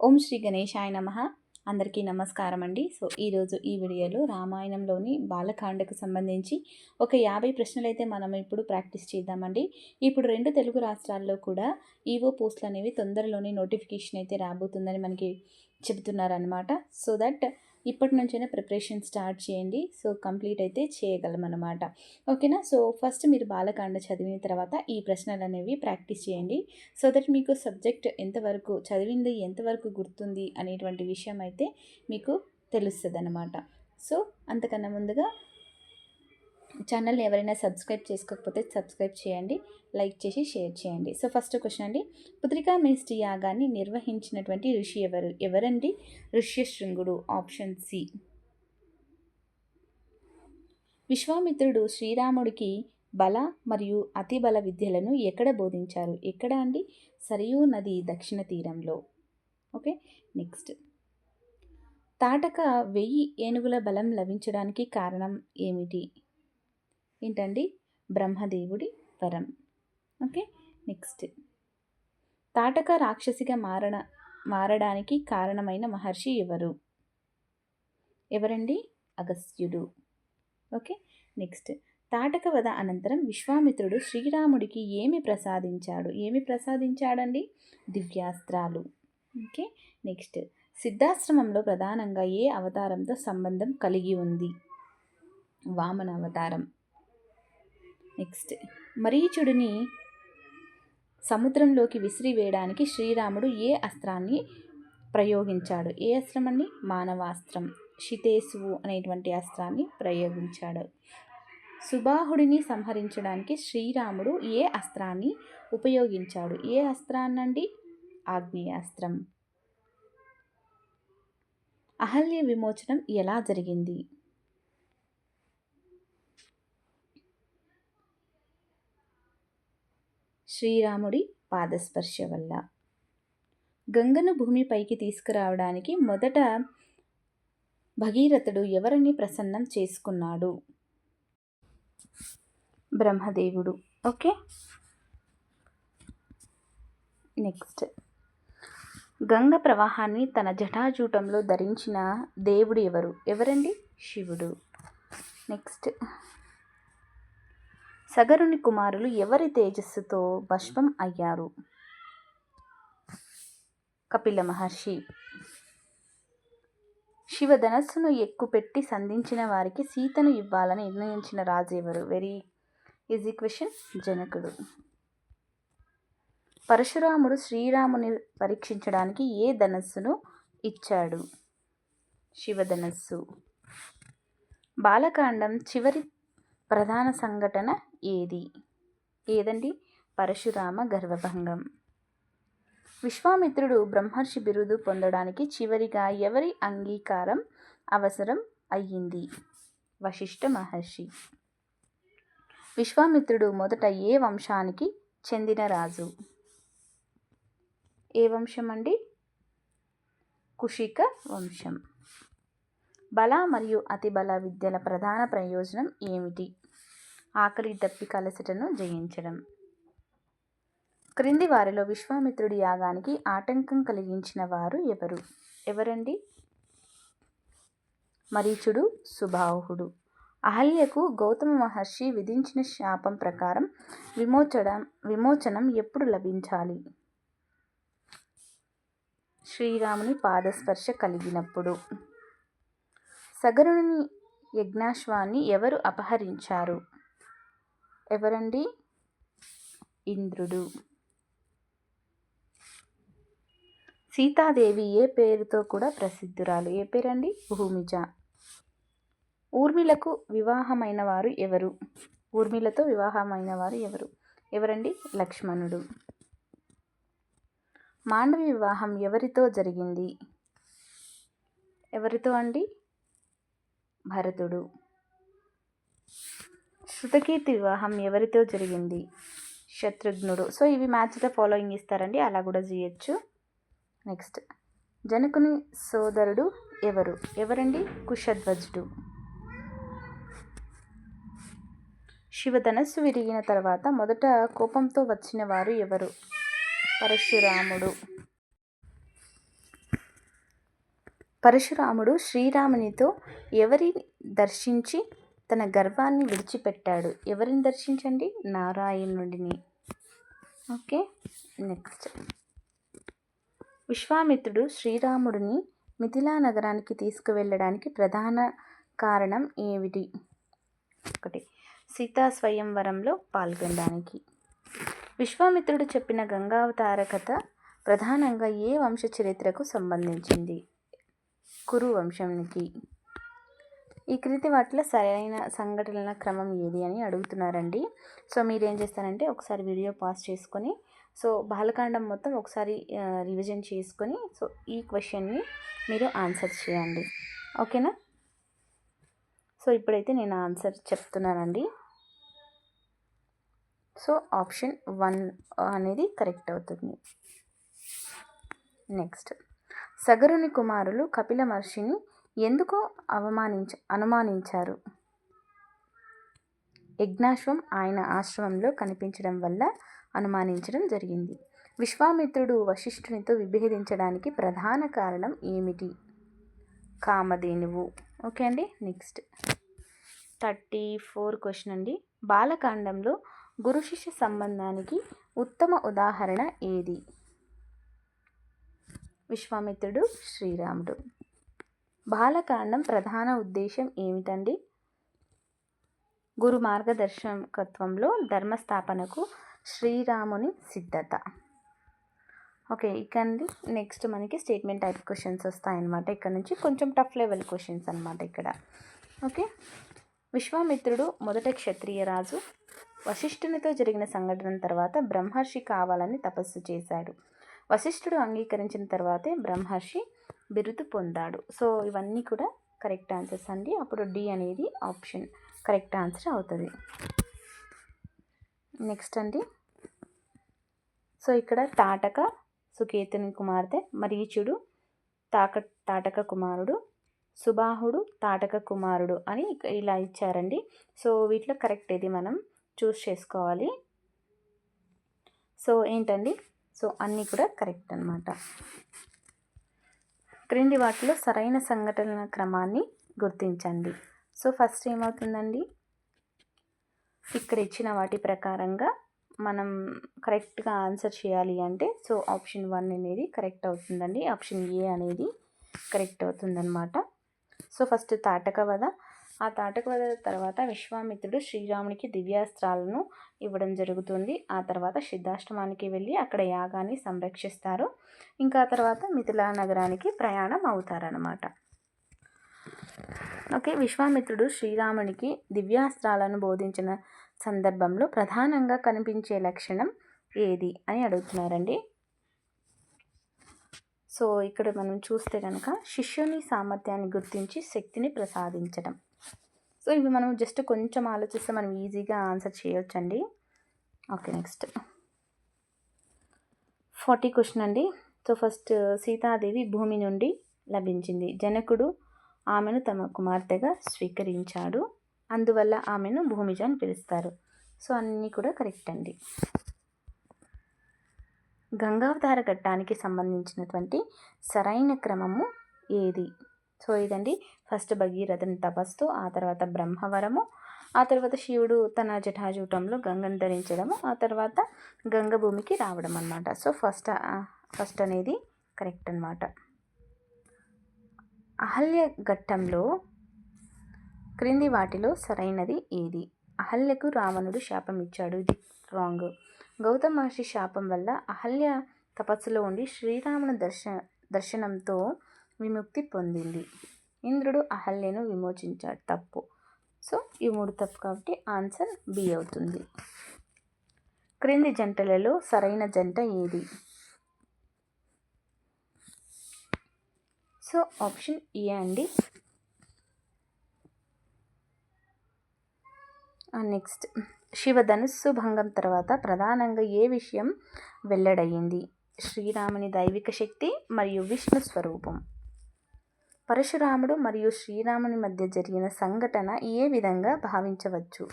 ఓం శ్రీ గణేశాయ నమః. అందరికీ నమస్కారం అండి. సో ఈరోజు ఈ వీడియోలో రామాయణంలోని బాలకాండకు సంబంధించి ఒక 50 ప్రశ్నలైతే మనం ఇప్పుడు ప్రాక్టీస్ చేద్దామండి. ఇప్పుడు 2 తెలుగు రాష్ట్రాల్లో కూడా ఈవో పోస్టులు అనేవి తొందరలోనే నోటిఫికేషన్ అయితే రాబోతుందని మనకి చెబుతున్నారనమాట. సో దట్ ఇప్పటి నుంచైనా ప్రిపరేషన్ స్టార్ట్ చేయండి. సో కంప్లీట్ అయితే చేయగలమన్నమాట. ఓకేనా. సో ఫస్ట్ మీరు బాలకాండ చదివిన తర్వాత ఈ ప్రశ్నలు అనేవి ప్రాక్టీస్ చేయండి. సో దట్ మీకు సబ్జెక్ట్ ఎంతవరకు చదివింది ఎంతవరకు గుర్తుంది అనేటువంటి విషయం అయితే మీకు తెలుస్తుంది అన్నమాట. సో అంతకన్నా ముందుగా ఛానల్ని ఎవరైనా సబ్స్క్రైబ్ చేసుకోకపోతే సబ్స్క్రైబ్ చేయండి, లైక్ చేసి షేర్ చేయండి. సో ఫస్ట్ క్వశ్చన్ అండి, పుత్రికా మేష్టి యాగాన్ని నిర్వహించినటువంటి ఋషి ఎవరండి? ఋష్యశృంగుడు. Option C. విశ్వామిత్రుడు శ్రీరాముడికి బల మరియు అతిబల విద్యలను ఎక్కడ బోధించారు? ఎక్కడ అండి? సరయూ నది దక్షిణ తీరంలో. ఓకే. నెక్స్ట్, తాటక 1000 ఏనుగుల బలం లభించడానికి కారణం ఏమిటి? ఏంటండి? బ్రహ్మదేవుడి వరం. ఓకే. నెక్స్ట్, తాటక రాక్షసిగా మారడానికి కారణమైన మహర్షి ఎవరు? ఎవరండి? అగస్త్యుడు. ఓకే. నెక్స్ట్, తాటక వధ అనంతరం విశ్వామిత్రుడు శ్రీరాముడికి ఏమి ప్రసాదించాడండి? దివ్యాస్త్రాలు. ఓకే. నెక్స్ట్, సిద్ధాశ్రమంలో ప్రధానంగా ఏ అవతారంతో సంబంధం కలిగి ఉంది? వామన అవతారం. నెక్స్ట్, మరీచుడిని సముద్రంలోకి విసిరివేయడానికి శ్రీరాముడు ఏ అస్త్రాన్ని ప్రయోగించాడు? ఏ అస్త్రం అండి? మానవాస్త్రం. శితేశువు అనేటువంటి అస్త్రాన్ని ప్రయోగించాడు. సుబాహుడిని సంహరించడానికి శ్రీరాముడు ఏ అస్త్రాన్ని ఉపయోగించాడు? ఏ అస్త్రాన్నండి? ఆగ్నేయాస్త్రం. అహల్య విమోచనం ఎలా జరిగింది? శ్రీరాముడి పాదస్పర్శ వల్ల. గంగను భూమిపైకి తీసుకురావడానికి మొదట భగీరథుడు ఎవరిని ప్రసన్నం చేసుకున్నాడు? బ్రహ్మదేవుడు. ఓకే. నెక్స్ట్, గంగ ప్రవాహాన్ని తన జటాజూటంలో ధరించిన దేవుడు ఎవరండి? శివుడు. నెక్స్ట్, సగరుని కుమారులు ఎవరి తేజస్సుతో భస్మం అయ్యారు? కపిల మహర్షి. శివధనస్సును ఎక్కుపెట్టి సంధించిన వారికి సీతను ఇవ్వాలని నిర్ణయించిన రాజు ఎవరు? Very easy question. జనకుడు. పరశురాముడు శ్రీరాముని పరీక్షించడానికి ఏ ధనస్సును ఇచ్చాడు? శివధనస్సు. బాలకాండం చివరి ప్రధాన సంఘటన ఏదండి? పరశురామ గర్వభంగం. విశ్వామిత్రుడు బ్రహ్మర్షి బిరుదు పొందడానికి చివరిగా ఎవరి అంగీకారం అవసరం అయ్యింది? వశిష్ఠ మహర్షి. విశ్వామిత్రుడు మొదట ఏ వంశానికి చెందిన రాజు? ఏ వంశం అండి? కుషిక వంశం. బల మరియు అతిబల విద్యల ప్రధాన ప్రయోజనం ఏమిటి? ఆకలి దప్పిక అలసటను జయించడం. క్రింది వారిలో విశ్వామిత్రుడి యాగానికి ఆటంకం కలిగించిన వారు ఎవరండి? మరీచుడు, సుబాహుడు. అహల్యకు గౌతమ మహర్షి విధించిన శాపం ప్రకారం విమోచనం ఎప్పుడు లభించాలి? శ్రీరాముని పాదస్పర్శ కలిగినప్పుడు. సగరుని యజ్ఞాశ్వాన్ని ఎవరు అపహరించారు? ఎవరండి? ఇంద్రుడు. సీతాదేవి ఏ పేరుతో కూడా ప్రసిద్ధురాలు? ఏ పేరండి? భూమిజ. ఊర్మిళతో వివాహమైన వారు ఎవరండి? లక్ష్మణుడు. మాండవి వివాహం ఎవరితో జరిగింది? ఎవరితో అండి? భరతుడు. శృతకీర్తి వివాహం ఎవరితో జరిగింది? శత్రుఘ్నుడు. సో ఇవి మ్యాచ్ ద ఫాలోయింగ్ ఇస్తారండి, అలా కూడా చేయొచ్చు. నెక్స్ట్, జనకుని సోదరుడు ఎవరండి? కుశధ్వజుడు. శివధనస్సు విరిగిన తర్వాత మొదట కోపంతో వచ్చిన వారు ఎవరు? పరశురాముడు. పరశురాముడు శ్రీరామునితో ఎవరిని దర్శించి తన గర్వాన్ని విడిచిపెట్టాడు? ఎవరిని దర్శించండి? నారాయణుడిని. Okay, next. విశ్వామిత్రుడు శ్రీరాముడిని మిథిలా నగరానికి తీసుకువెళ్ళడానికి ప్రధాన కారణం ఏమిటి? ఒకటి, సీతా స్వయంవరంలో పాల్గొనడానికి. విశ్వామిత్రుడు చెప్పిన గంగావతార కథ ప్రధానంగా ఏ వంశ చరిత్రకు సంబంధించింది? కురు వంశానికి. ఈ క్రింది వాటిలో సరైన సంఘటనల క్రమం ఏది అని అడుగుతున్నారండి. సో మీరేం చేస్తారంటే ఒకసారి వీడియో పాజ్ చేసుకొని సో బాలకాండం మొత్తం ఒకసారి రివిజన్ చేసుకొని సో ఈ క్వశ్చన్ని మీరు ఆన్సర్ చేయండి. ఓకేనా? సో ఇప్పుడైతే నేను ఆన్సర్ చెప్తున్నానండి. సో ఆప్షన్ 1 అనేది కరెక్ట్ అవుతుంది. నెక్స్ట్, సగరుని కుమారులు కపిల మహర్షిని ఎందుకు అనుమానించారు? యజ్ఞాశ్వం ఆయన ఆశ్రమంలో కనిపించడం వల్ల అనుమానించడం జరిగింది. విశ్వామిత్రుడు వశిష్ఠునితో విభేదించడానికి ప్రధాన కారణం ఏమిటి? కామధేనువు. ఓకే అండి. నెక్స్ట్ 34 క్వశ్చన్ అండి. బాలకాండంలో గురు శిష్య సంబంధానికి ఉత్తమ ఉదాహరణ ఏది? విశ్వామిత్రుడు, శ్రీరాముడు. బాలకాండం ప్రధాన ఉద్దేశం ఏమిటండి? గురు మార్గదర్శకత్వంలో ధర్మస్థాపనకు శ్రీరాముని సిద్ధత. ఓకే, ఇకండి నెక్స్ట్ మనకి స్టేట్మెంట్ టైప్ క్వశ్చన్స్ వస్తాయన్నమాట. ఇక్కడ నుంచి కొంచెం టఫ్ లెవెల్ క్వశ్చన్స్ అనమాట ఇక్కడ. ఓకే, విశ్వామిత్రుడు మొదట క్షత్రియ రాజు. వశిష్ఠునితో జరిగిన సంఘటన తర్వాత బ్రహ్మర్షి కావాలని తపస్సు చేశాడు. వశిష్ఠుడు అంగీకరించిన తర్వాతే బ్రహ్మర్షి బిరుదు పొందాడు. సో ఇవన్నీ కూడా కరెక్ట్ ఆన్సర్స్ అండి. అప్పుడు డి అనేది ఆప్షన్ కరెక్ట్ ఆన్సర్ అవుతుంది. నెక్స్ట్ అండి, సో ఇక్కడ తాటక సుకేతుని కుమార్తె, మరీచుడు తాటక కుమారుడు, సుబాహుడు తాటక కుమారుడు అని ఇలా ఇచ్చారండి. సో వీటిలో కరెక్ట్ ఏది మనం చూస్ చేసుకోవాలి. సో ఏంటండి, సో అన్నీ కూడా కరెక్ట్ అనమాట. క్రింది వాటిలో సరైన సంఘటనల క్రమాన్ని గుర్తించండి. సో ఫస్ట్ ఏమవుతుందండి, ఇక్కడ ఇచ్చిన వాటి ప్రకారంగా మనం కరెక్ట్గా ఆన్సర్ చేయాలి అంటే సో ఆప్షన్ 1 అనేది కరెక్ట్ అవుతుందండి. ఆప్షన్ ఏ అనేది కరెక్ట్ అవుతుందన్నమాట. సో ఫస్ట్ తాటకవధ. ఆ తాటకవధ తర్వాత విశ్వామిత్రుడు శ్రీరామునికి దివ్యాస్త్రాలను ఇవ్వడం జరుగుతుంది. ఆ తర్వాత సిద్ధాశ్రమానికి వెళ్ళి అక్కడ యాగాన్ని సంరక్షిస్తారు. ఇంకా తర్వాత మిథిలా నగరానికి ప్రయాణం అవుతారనమాట. ఓకే, విశ్వామిత్రుడు శ్రీరామునికి దివ్యాస్త్రాలను బోధించిన సందర్భంలో ప్రధానంగా కనిపించే లక్షణం ఏది అని అడుగుతున్నారండి. సో ఇక్కడ మనం చూస్తే కనుక శిష్యుని సామర్థ్యాన్ని గుర్తించి శక్తిని ప్రసాదించడం. సో ఇవి మనం జస్ట్ కొంచెం ఆలోచిస్తే మనం ఈజీగా ఆన్సర్ చేయొచ్చండి. ఓకే, నెక్స్ట్ 40 క్వశ్చన్ అండి. సో ఫస్ట్, సీతాదేవి భూమి నుండి లభించింది. జనకుడు ఆమెను తమ కుమార్తెగా స్వీకరించాడు. అందువల్ల ఆమెను భూమిజ అని పిలుస్తారు. సో అన్నీ కూడా కరెక్ట్ అండి. గంగావతార ఘట్టానికి సంబంధించినటువంటి సరైన క్రమము ఏది? సో ఇదండి, ఫస్ట్ భగీరథుని తపస్సు, ఆ తర్వాత బ్రహ్మవరము, ఆ తర్వాత శివుడు తన జటాజూటంలో గంగను ధరించడము, ఆ తర్వాత గంగ భూమికి రావడం అన్నమాట. సో ఫస్ట్ అనేది కరెక్ట్ అన్నమాట. అహల్య ఘట్టంలో క్రింది వాటిలో సరైనది ఏది? అహల్యకు రావణుడు శాపం ఇచ్చాడు. ఇది రాంగ్. గౌతమ మహర్షి శాపం వల్ల అహల్య తపస్సులో ఉండి శ్రీరాముని దర్శనంతో విముక్తి పొందింది. ఇంద్రుడు అహల్యను విమోచించాడు. తప్పు. సో ఈ 3 తప్పు కాబట్టి ఆన్సర్ బి అవుతుంది. క్రింది జంటలలో సరైన జంట ఏది? సో ఆప్షన్ ఏ అండి. నెక్స్ట్, శివధనుస్సు భంగం తర్వాత ప్రధానంగా ఏ విషయం వెల్లడయ్యింది? శ్రీరాముని దైవిక శక్తి మరియు విష్ణు స్వరూపం. పరశురాముడు మరియు శ్రీరాముని మధ్య జరిగిన సంఘటన ఏ విధంగా భావించవచ్చు?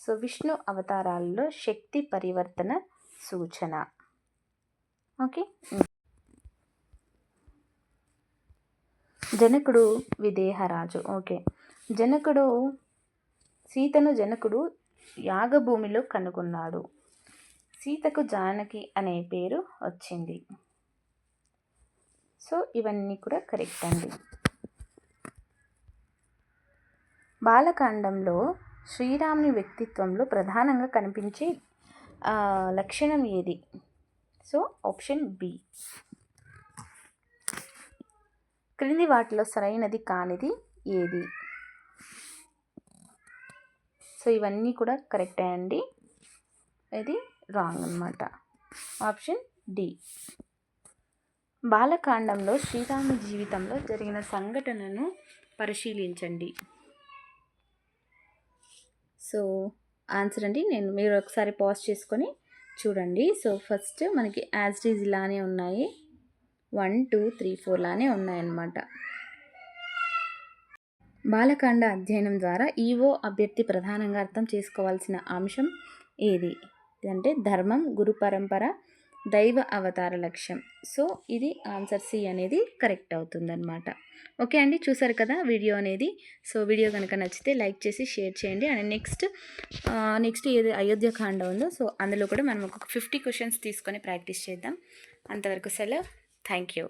సో విష్ణు అవతారాలలో శక్తి పరివర్తన సూచన. ఓకే, జనకుడు విదేహరాజు. ఓకే. సీతను జనకుడు యాగభూమిలో కనుగొన్నాడు. సీతకు జానకి అనే పేరు వచ్చింది. సో ఇవన్నీ కూడా కరెక్ట్ అండి. బాలకాండంలో శ్రీరాముని వ్యక్తిత్వంలో ప్రధానంగా కనిపించే లక్షణం ఏది? So option B. క్రింది వాటిలో సరైనది కానిది ఏది? సో ఇవన్నీ కూడా కరెక్టే అండి. ఇది రాంగ్ అన్నమాట. Option D. బాలకాండంలో శ్రీరాముని జీవితంలో జరిగిన సంఘటనను పరిశీలించండి. సో ఆన్సర్ అండి, మీరు ఒకసారి పాజ్ చేసుకొని చూడండి. సో ఫస్ట్ మనకి యాజ్ ఇట్ ఈజ్ ఇలానే ఉన్నాయి, 1 2 3 4 లానే ఉన్నాయన్నమాట. బాలకాండ అధ్యయనం ద్వారా ఈవో అభ్యర్థి ప్రధానంగా అర్థం చేసుకోవాల్సిన అంశం ఏది? ఇదంటే ధర్మం, గురు పరంపర, దైవ అవతార లక్ష్యం. సో ఇది ఆన్సర్ సి అనేది కరెక్ట్ అవుతుందన్నమాట. ఓకే అండి, చూసారు కదా వీడియో అనేది. సో వీడియో కనుక నచ్చితే లైక్ చేసి షేర్ చేయండి. అండ్ నెక్స్ట్ ఏది అయోధ్యకాండ ఉందో సో అందులో కూడా మనం ఒక 50 క్వశ్చన్స్ తీసుకొని ప్రాక్టీస్ చేద్దాం. అంతవరకు సెలవు. Thank you.